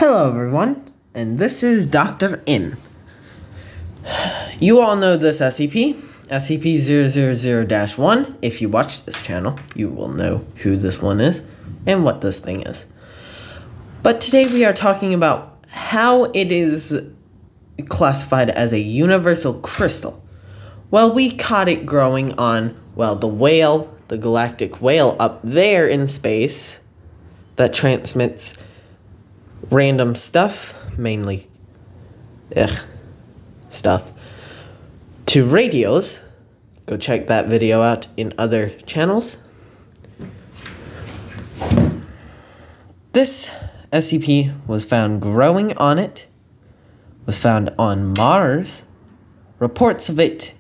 Hello everyone, and this is Dr. M. You all know this scp-000-1. If you watch this channel, you will know who this one is and what this thing is. But today we are talking about how it is classified as a universal crystal. Well, we caught it growing on, the whale, the galactic whale up there in space that transmits random stuff, mainly stuff, to radios. Go check that video out in other channels. This SCP was found growing on it, was found on Mars, reports of it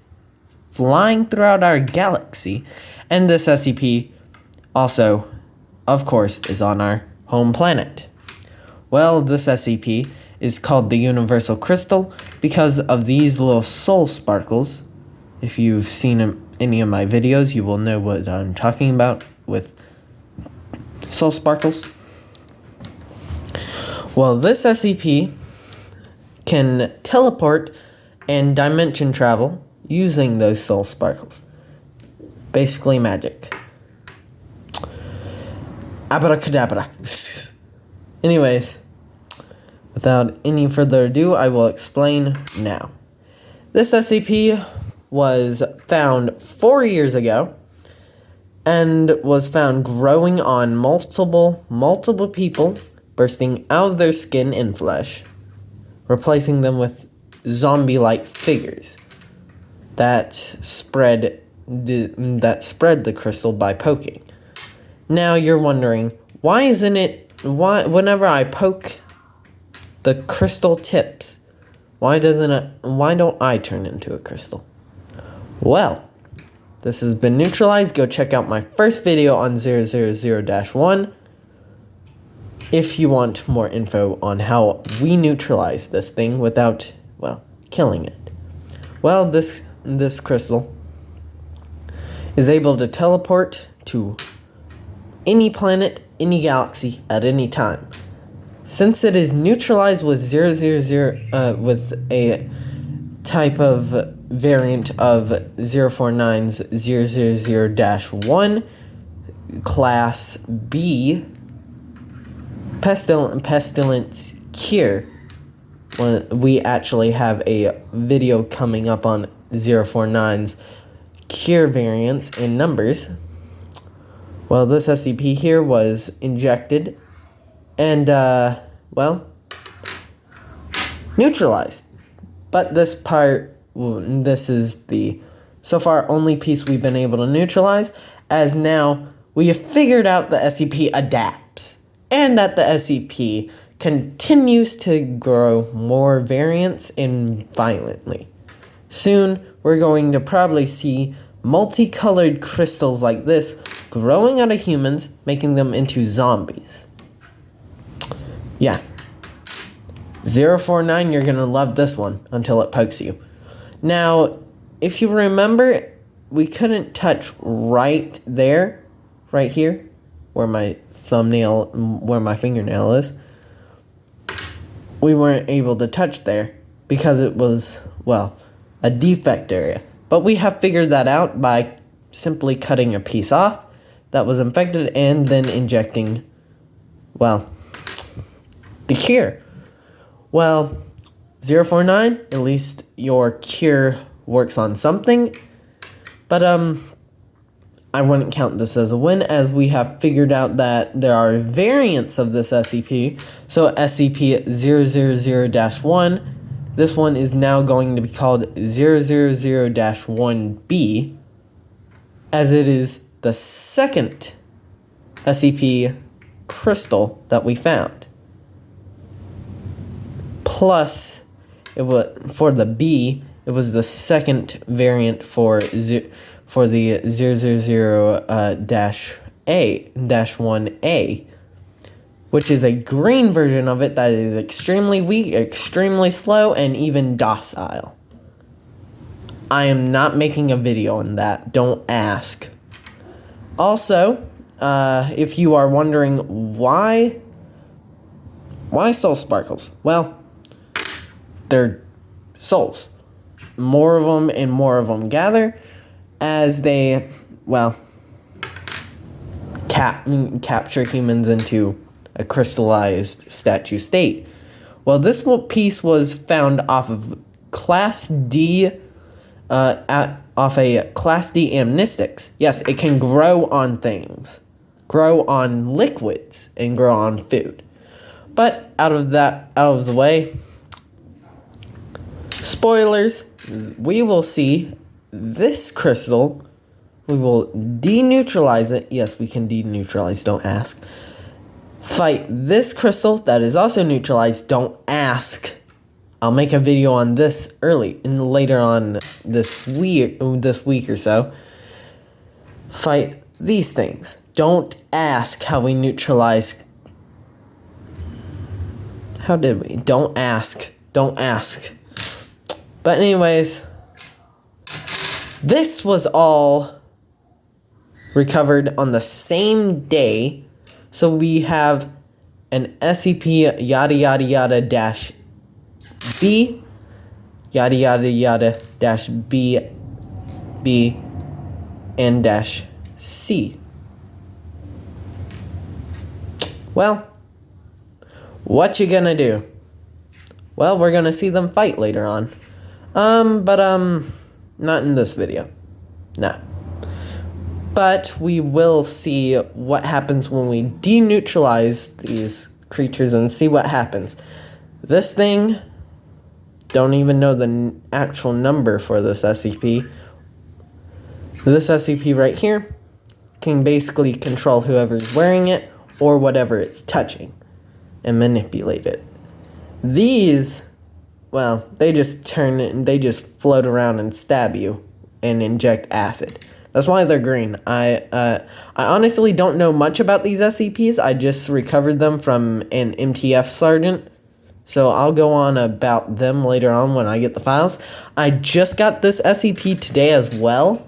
flying throughout our galaxy, and this SCP also, of course, is on our home planet. Well, this SCP is called the Universal Crystal because of these little soul sparkles. If you've seen any of my videos, you will know what I'm talking about with soul sparkles. Well, this SCP can teleport and dimension travel using those soul sparkles. Basically magic. Abracadabra. Anyways, without any further ado, I will explain now. This SCP was found 4 years ago and was found growing on multiple people, bursting out of their skin and flesh, replacing them with zombie-like figures that spread the crystal by poking. Now you're wondering, why whenever I poke the crystal tips, why don't I turn into a crystal? Well, this has been neutralized. Go check out my first video on 000-1 if you want more info on how we neutralize this thing without, killing it. Well, this crystal is able to teleport to any planet, any galaxy, at any time. Since it is neutralized with 000, with a type of variant of 049's 000-1, Class B, Pestilence Cure. We actually have a video coming up on 049's cure variants in numbers. Well, this SCP here was injected and, neutralized. But this is the, so far, only piece we've been able to neutralize, as now we have figured out the SCP adapts, and that the SCP continues to grow more variants and violently. Soon, we're going to probably see multicolored crystals like this growing out of humans, making them into zombies. Yeah. 049, you're going to love this one until it pokes you. Now, if you remember, we couldn't touch right here, where my fingernail is. We weren't able to touch there because it was, a defect area. But we have figured that out by simply cutting a piece off that was infected and then injecting, the cure. Well, 049, at least your cure works on something. But, I wouldn't count this as a win, as we have figured out that there are variants of this SCP. So SCP-000-1, this one is now going to be called 000-1B, as it is the second SCP crystal that we found. Plus, for the B, it was the second variant for the 000-1A, which is a green version of it that is extremely weak, extremely slow, and even docile. I am not making a video on that. Don't ask. Also, if you are wondering why Why soul sparkles? Well, they're souls. More of them and more of them gather as they, well, capture humans into a crystallized statue state. Well, this piece was found off of Class D, off a Class D amnestics. Yes, it can grow on things, grow on liquids, and grow on food. But out of the way, spoilers, we will see this crystal. We will deneutralize it. Yes, we can deneutralize, don't ask. Fight this crystal that is also neutralized, don't ask. I'll make a video on this later on this week or so. Fight these things. Don't ask how we neutralize. How did we? Don't ask. Don't ask. But anyways, this was all recovered on the same day. So we have an SCP yada yada yada dash B yada yada yada dash B and dash C. Well, what you gonna do? Well, we're gonna see them fight later on. But not in this video. No. But we will see what happens when we deneutralize these creatures and see what happens. This thing, don't even know the actual number for this SCP. This SCP right here can basically control whoever's wearing it or whatever it's touching and manipulate it. These, well, they just float around and stab you and inject acid. That's why they're green. I honestly don't know much about these SCPs. I just recovered them from an MTF sergeant. So I'll go on about them later on when I get the files. I just got this SCP today as well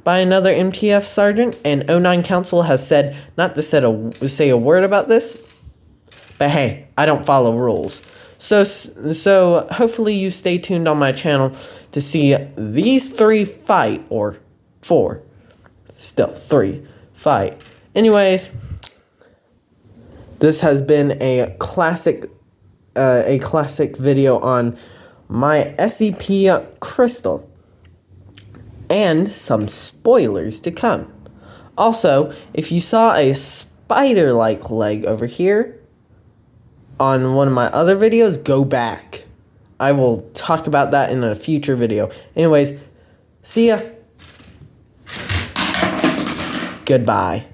by another MTF sergeant. And 09 Council has said not to say a word about this. But hey, I don't follow rules. So hopefully you stay tuned on my channel to see these three fight, or 4, still 3 fight. Anyways, this has been a classic video on my SCP crystal and some spoilers to come. Also, if you saw a spider-like leg over here on one of my other videos, go back. I will talk about that in a future video. Anyways, see ya. Goodbye.